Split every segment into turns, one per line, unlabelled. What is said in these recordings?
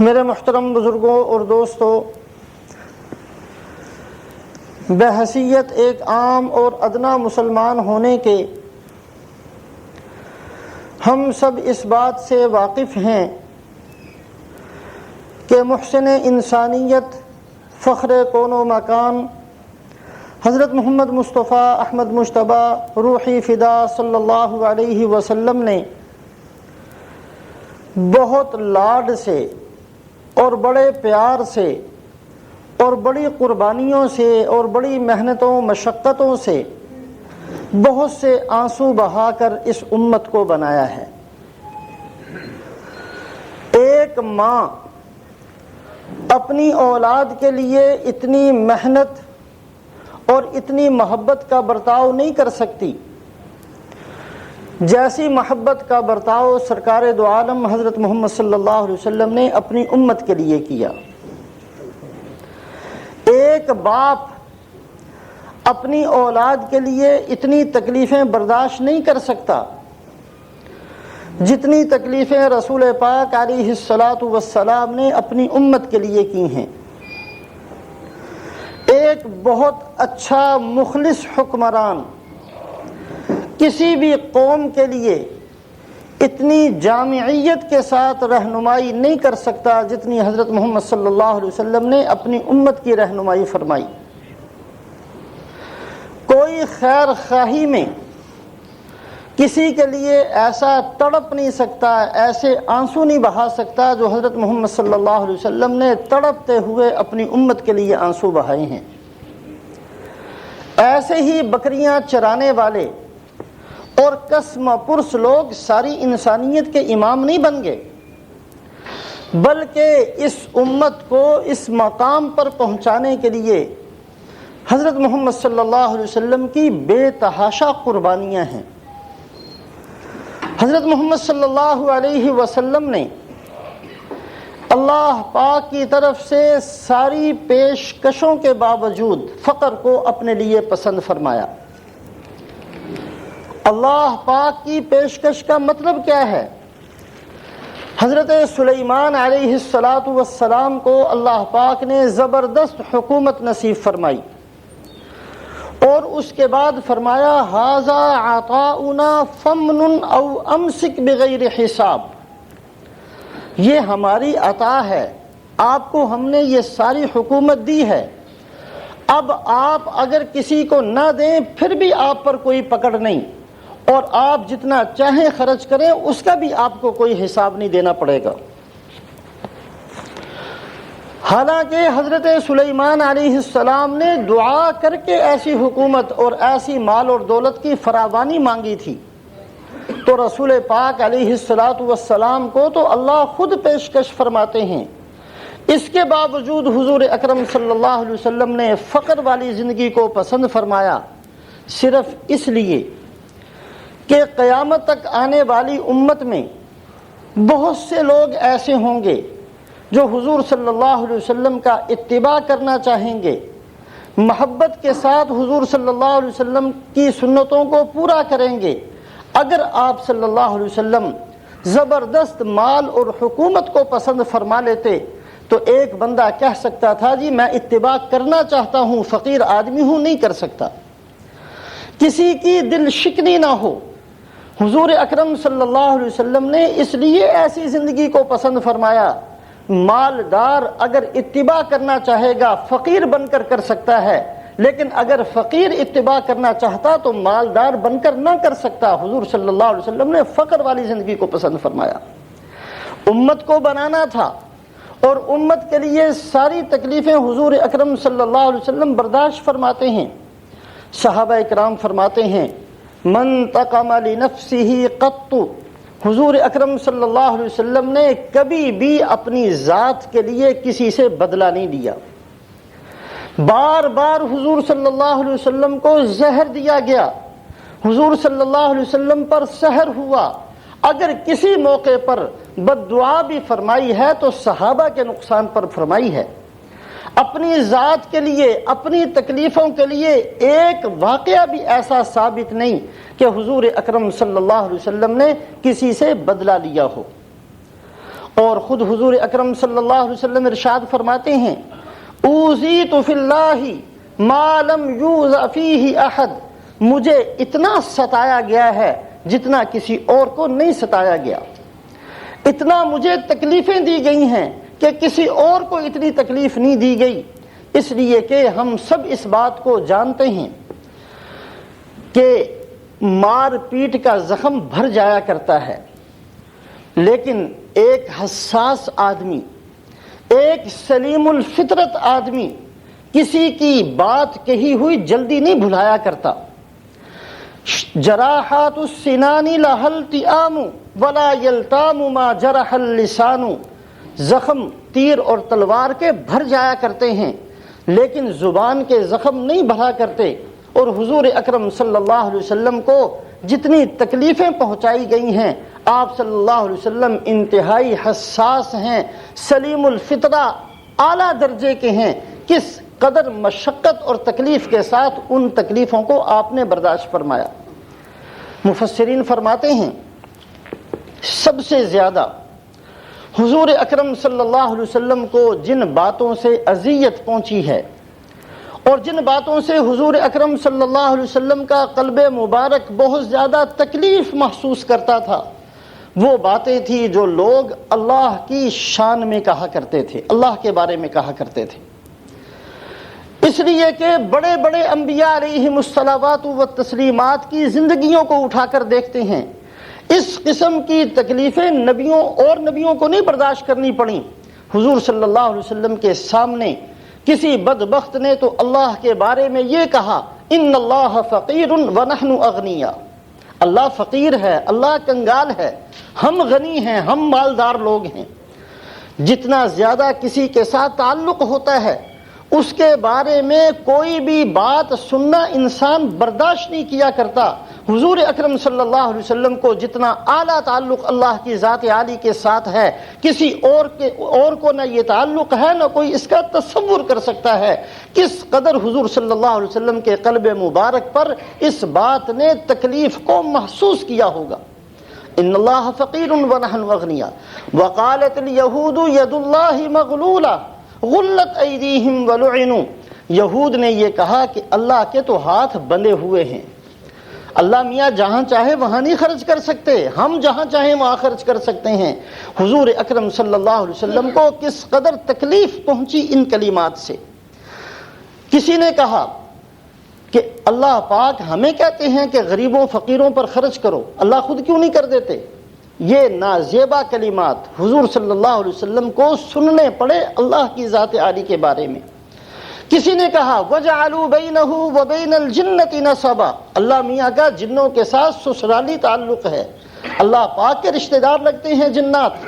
میرے محترم بزرگوں اور دوستوں، بحیثیت ایک عام اور ادنا مسلمان ہونے کے ہم سب اس بات سے واقف ہیں کہ محسن انسانیت، فخر کون و مکان حضرت محمد مصطفیٰ احمد مجتبیٰ روحی فدا صلی اللہ علیہ وسلم نے بہت لاڈ سے اور بڑے پیار سے اور بڑی قربانیوں سے اور بڑی محنتوں مشقتوں سے بہت سے آنسو بہا کر اس امت کو بنایا ہے۔ ایک ماں اپنی اولاد کے لیے اتنی محنت اور اتنی محبت کا برتاؤ نہیں کر سکتی جیسی محبت کا برتاؤ سرکار دو عالم حضرت محمد صلی اللہ علیہ وسلم نے اپنی امت کے لیے کیا۔ ایک باپ اپنی اولاد کے لیے اتنی تکلیفیں برداشت نہیں کر سکتا جتنی تکلیفیں رسول پاک علیہ الصلاۃ والسلام نے اپنی امت کے لیے کی ہیں۔ ایک بہت اچھا مخلص حکمران کسی بھی قوم کے لیے اتنی جامعیت کے ساتھ رہنمائی نہیں کر سکتا جتنی حضرت محمد صلی اللہ علیہ وسلم نے اپنی امت کی رہنمائی فرمائی۔ کوئی خیر خواہی میں کسی کے لیے ایسا تڑپ نہیں سکتا، ایسے آنسو نہیں بہا سکتا جو حضرت محمد صلی اللہ علیہ وسلم نے تڑپتے ہوئے اپنی امت کے لیے آنسو بہائے ہیں۔ ایسے ہی بکریاں چرانے والے اور قسم پرس لوگ ساری انسانیت کے امام نہیں بن گئے، بلکہ اس امت کو اس مقام پر پہنچانے کے لیے حضرت محمد صلی اللہ علیہ وسلم کی بے تحاشا قربانیاں ہیں۔ حضرت محمد صلی اللہ علیہ وسلم نے اللہ پاک کی طرف سے ساری پیشکشوں کے باوجود فقر کو اپنے لیے پسند فرمایا۔ اللہ پاک کی پیشکش کا مطلب کیا ہے؟ حضرت سلیمان علیہ السلام کو اللہ پاک نے زبردست حکومت نصیب فرمائی اور اس کے بعد فرمایا ھذا عطاؤنا فمنن او امسک بغیر حساب، یہ ہماری عطا ہے، آپ کو ہم نے یہ ساری حکومت دی ہے، اب آپ اگر کسی کو نہ دیں پھر بھی آپ پر کوئی پکڑ نہیں، اور آپ جتنا چاہیں خرچ کریں اس کا بھی آپ کو کوئی حساب نہیں دینا پڑے گا۔ حالانکہ حضرت سلیمان علیہ السلام نے دعا کر کے ایسی حکومت اور ایسی مال اور دولت کی فراوانی مانگی تھی، تو رسول پاک علیہ السلام کو تو اللہ خود پیشکش فرماتے ہیں۔ اس کے باوجود حضور اکرم صلی اللہ علیہ وسلم نے فقر والی زندگی کو پسند فرمایا، صرف اس لیے کہ قیامت تک آنے والی امت میں بہت سے لوگ ایسے ہوں گے جو حضور صلی اللہ علیہ وسلم کا اتباع کرنا چاہیں گے، محبت کے ساتھ حضور صلی اللہ علیہ وسلم کی سنتوں کو پورا کریں گے۔ اگر آپ صلی اللہ علیہ وسلم زبردست مال اور حکومت کو پسند فرما لیتے تو ایک بندہ کہہ سکتا تھا جی میں اتباع کرنا چاہتا ہوں، فقیر آدمی ہوں، نہیں کر سکتا۔ کسی کی دل شکنی نہ ہو، حضور اکرم صلی اللہ علیہ وسلم نے اس لیے ایسی زندگی کو پسند فرمایا۔ مالدار اگر اتباع کرنا چاہے گا فقیر بن کر کر سکتا ہے، لیکن اگر فقیر اتباع کرنا چاہتا تو مالدار بن کر نہ کر سکتا۔ حضور صلی اللہ علیہ وسلم نے فقر والی زندگی کو پسند فرمایا۔ امت کو بنانا تھا اور امت کے لیے ساری تکلیفیں حضور اکرم صلی اللہ علیہ وسلم برداشت فرماتے ہیں۔ صحابہ اکرام فرماتے ہیں من تقم لنفسہ قط، حضور اکرم صلی اللہ علیہ وسلم نے کبھی بھی اپنی ذات کے لیے کسی سے بدلہ نہیں لیا۔ بار بار حضور صلی اللہ علیہ وسلم کو زہر دیا گیا، حضور صلی اللہ علیہ وسلم پر سحر ہوا، اگر کسی موقع پر بد دعا بھی فرمائی ہے تو صحابہ کے نقصان پر فرمائی ہے۔ اپنی ذات کے لیے، اپنی تکلیفوں کے لیے ایک واقعہ بھی ایسا ثابت نہیں کہ حضور اکرم صلی اللہ علیہ وسلم نے کسی سے بدلہ لیا ہو۔ اور خود حضور اکرم صلی اللہ علیہ وسلم ارشاد فرماتے ہیں اوذیت فی اللہ ما لم یوذ فیہ احد، مجھے اتنا ستایا گیا ہے جتنا کسی اور کو نہیں ستایا گیا، اتنا مجھے تکلیفیں دی گئی ہیں کہ کسی اور کو اتنی تکلیف نہیں دی گئی، اس لیے کہ ہم سب اس بات کو جانتے ہیں کہ مار پیٹ کا زخم بھر جایا کرتا ہے، لیکن ایک حساس آدمی، ایک سلیم الفطرت آدمی کسی کی بات کہی ہوئی جلدی نہیں بھلایا کرتا۔ جراحات السنان لها التئام ولا يلتام ما جرح اللسان، زخم تیر اور تلوار کے بھر جایا کرتے ہیں لیکن زبان کے زخم نہیں بھرا کرتے، اور حضور اکرم صلی اللہ علیہ وسلم کو جتنی تکلیفیں پہنچائی گئی ہیں، آپ صلی اللہ علیہ وسلم انتہائی حساس ہیں، سلیم الفطرہ اعلیٰ درجے کے ہیں، کس قدر مشقت اور تکلیف کے ساتھ ان تکلیفوں کو آپ نے برداشت فرمایا۔ مفسرین فرماتے ہیں سب سے زیادہ حضور اکرم صلی اللہ علیہ وسلم کو جن باتوں سے اذیت پہنچی ہے اور جن باتوں سے حضور اکرم صلی اللہ علیہ وسلم کا قلب مبارک بہت زیادہ تکلیف محسوس کرتا تھا، وہ باتیں تھیں جو لوگ اللہ کی شان میں کہا کرتے تھے، اللہ کے بارے میں کہا کرتے تھے، اس لیے کہ بڑے بڑے انبیاء علیہم الصلوات و تسلیمات کی زندگیوں کو اٹھا کر دیکھتے ہیں، اس قسم کی تکلیفیں نبیوں کو نہیں برداشت کرنی پڑیں۔ حضور صلی اللہ علیہ وسلم کے سامنے کسی بدبخت نے تو اللہ کے بارے میں یہ کہا ان اللہ فقیر ونحن اغنیاء، اللہ فقیر ہے، اللہ کنگال ہے، ہم غنی ہیں، ہم مالدار لوگ ہیں۔ جتنا زیادہ کسی کے ساتھ تعلق ہوتا ہے اس کے بارے میں کوئی بھی بات سننا انسان برداشت نہیں کیا کرتا۔ حضور اکرم صلی اللہ علیہ وسلم کو جتنا اعلیٰ تعلق اللہ کی ذات عالی کے ساتھ ہے، کسی اور کو نہ یہ تعلق ہے، نہ کوئی اس کا تصور کر سکتا ہے کس قدر حضور صلی اللہ علیہ وسلم کے قلب مبارک پر اس بات نے تکلیف کو محسوس کیا ہوگا۔ ان اللہ فقیر ونحن اغنیاء وقالت الیہود ید اللہ مغلولہ غلت ایدیہم ولعنوا، یہود نے یہ کہا کہ اللہ کے تو ہاتھ بندھے ہوئے ہیں، اللہ میاں جہاں چاہے وہاں نہیں خرچ کر سکتے، ہم جہاں چاہیں وہاں خرچ کر سکتے ہیں۔ حضور اکرم صلی اللہ علیہ وسلم کو کس قدر تکلیف پہنچی ان کلمات سے۔ کسی نے کہا کہ اللہ پاک ہمیں کہتے ہیں کہ غریبوں فقیروں پر خرچ کرو، اللہ خود کیوں نہیں کر دیتے؟ یہ نازیبا کلمات حضور صلی اللہ علیہ وسلم کو سننے پڑے اللہ کی ذات عالی کے بارے میں۔ کسی نے کہا وَجَعَلُوا بَيْنَهُ وَبَيْنَ الْجِنَّةِ نَسَبًا، اللہ میاں کا جنوں کے ساتھ سسرالی تعلق ہے، اللہ پاک کے رشتہ دار لگتے ہیں جنات۔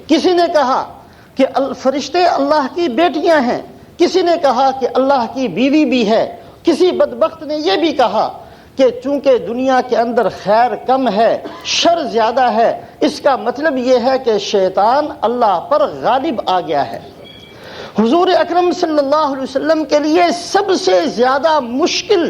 کسی نے کہا کہ فرشتے اللہ کی بیٹیاں ہیں، کسی نے کہا کہ اللہ کی بیوی بھی ہے، کسی بدبخت نے یہ بھی کہا کہ چونکہ دنیا کے اندر خیر کم ہے شر زیادہ ہے، اس کا مطلب یہ ہے کہ شیطان اللہ پر غالب آ گیا ہے۔ حضور اکرم صلی اللہ علیہ وسلم کے لیے سب سے زیادہ مشکل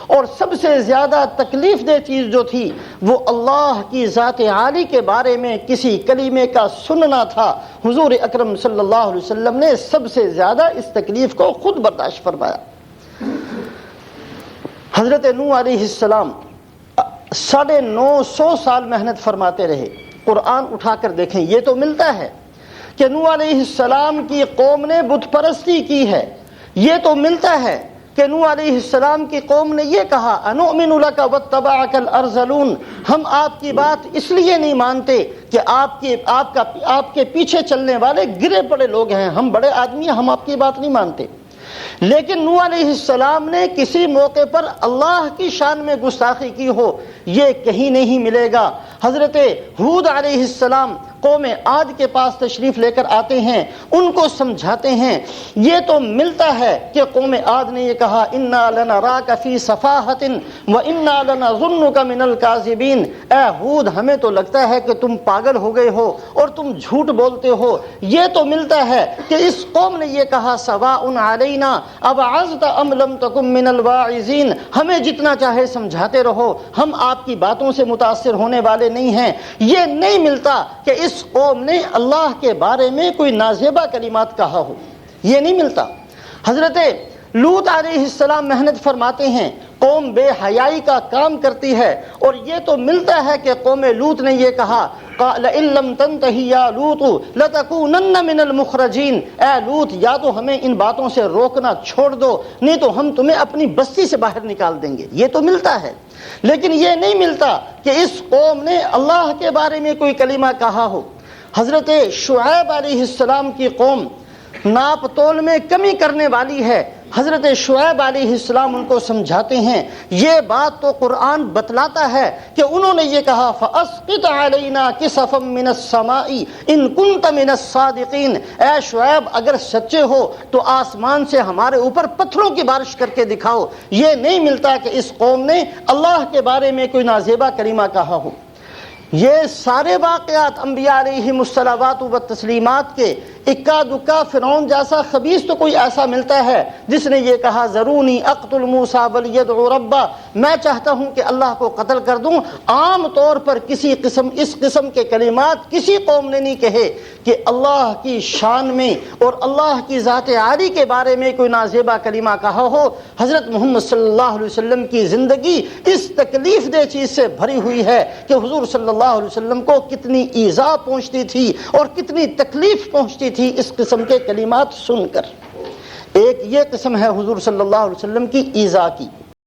اور سب سے زیادہ تکلیف دہ چیز جو تھی وہ اللہ کی ذات عالی کے بارے میں کسی کلمے کا سننا تھا۔ حضور اکرم صلی اللہ علیہ وسلم نے سب سے زیادہ اس تکلیف کو خود برداشت فرمایا۔ حضرت نوح علیہ السلام 950 سال محنت فرماتے رہے۔ قرآن اٹھا کر دیکھیں، یہ تو ملتا ہے کہ نوح علیہ السلام کی قوم نے بت پرستی کی ہے، یہ تو ملتا ہے کہ نوح علیہ السلام کی قوم نے یہ کہا انؤمن لک واتبعک الارذلون، ہم آپ کی بات اس لیے نہیں مانتے کہ آپ کے پیچھے چلنے والے گرے پڑے لوگ ہیں، ہم بڑے آدمی ہیں، ہم آپ کی بات نہیں مانتے۔ لیکن نوح علیہ السلام نے کسی موقع پر اللہ کی شان میں گستاخی کی ہو یہ کہیں نہیں ملے گا۔ حضرت ہود علیہ السلام قوم عاد کے پاس تشریف لے کر آتے ہیں، ان کو سمجھاتے ہیں، یہ تو ملتا ہے کہ قوم عاد نے یہ کہا انا لنراک فی صفاحۃ وانا لنظنک من الکاذبین، اے ہود ہمیں تو لگتا ہے کہ تم پاگل ہو گئے ہو اور تم جھوٹ بولتے ہو۔ یہ تو ملتا ہے کہ اس قوم نے یہ کہا سواء علینا اوعظت ام لم تکن من الواعظین، ہمیں جتنا چاہے سمجھاتے رہو، ہم آپ کی باتوں سے متاثر ہونے والے نہیں ہیں، یہ نہیں ملتا کہ اس قوم نے اللہ کے بارے میں کوئی نازیبہ کلمات کہا ہو، یہ نہیں ملتا۔ حضرت لوط علیہ السلام محنت فرماتے ہیں، قوم بے حیائی کا کام کرتی ہے، اور یہ تو ملتا ہے کہ قوم لوط نے یہ کہا لئن لم تنتہی یا لوط لتکونن من المخرجین، اے لوط یا تو ہمیں ان باتوں سے روکنا چھوڑ دو، نہیں تو ہم تمہیں اپنی بستی سے باہر نکال دیں گے۔ یہ تو ملتا ہے، لیکن یہ نہیں ملتا کہ اس قوم نے اللہ کے بارے میں کوئی کلمہ کہا ہو۔ حضرت شعیب علیہ السلام کی قوم ناپ تول میں کمی کرنے والی ہے، حضرت شعیب علیہ السلام ان کو سمجھاتے ہیں، یہ بات تو قرآن بتلاتا ہے کہ انہوں نے یہ کہا فَأَسْقِطْ عَلَيْنَا كِسَفًا مِّنَ السَّمَاءِ إِن كُنتَ مِنَ الصَّادِقِينَ، اے شعیب اگر سچے ہو تو آسمان سے ہمارے اوپر پتھروں کی بارش کر کے دکھاؤ۔ یہ نہیں ملتا کہ اس قوم نے اللہ کے بارے میں کوئی نازیبہ کلمہ کہا ہو۔ یہ سارے واقعات انبیاء علیہم الصلوات و تسلیمات کے اکا دکا فرعون جیسا خبیث تو کوئی ایسا ملتا ہے جس نے یہ کہا ذرونی اقتل موسیٰ ولیدعو ربہ، میں چاہتا ہوں کہ اللہ کو قتل کر دوں۔ عام طور پر اس قسم کے کلمات کسی قوم نے نہیں کہے کہ اللہ کی شان میں اور اللہ کی ذات عالی کے بارے میں کوئی نازیبہ کلمہ کہا ہو۔ حضرت محمد صلی اللہ علیہ وسلم کی زندگی اس تکلیف دہ چیز سے بھری ہوئی ہے کہ حضور صلی اللہ علیہ وسلم کو کتنی ایذا پہنچتی تھی اور کتنی تکلیف پہنچتی تھی اس قسم کے کلمات سن کر۔ ایک یہ قسم ہے حضور صلی اللہ علیہ وسلم کی ایذا کی۔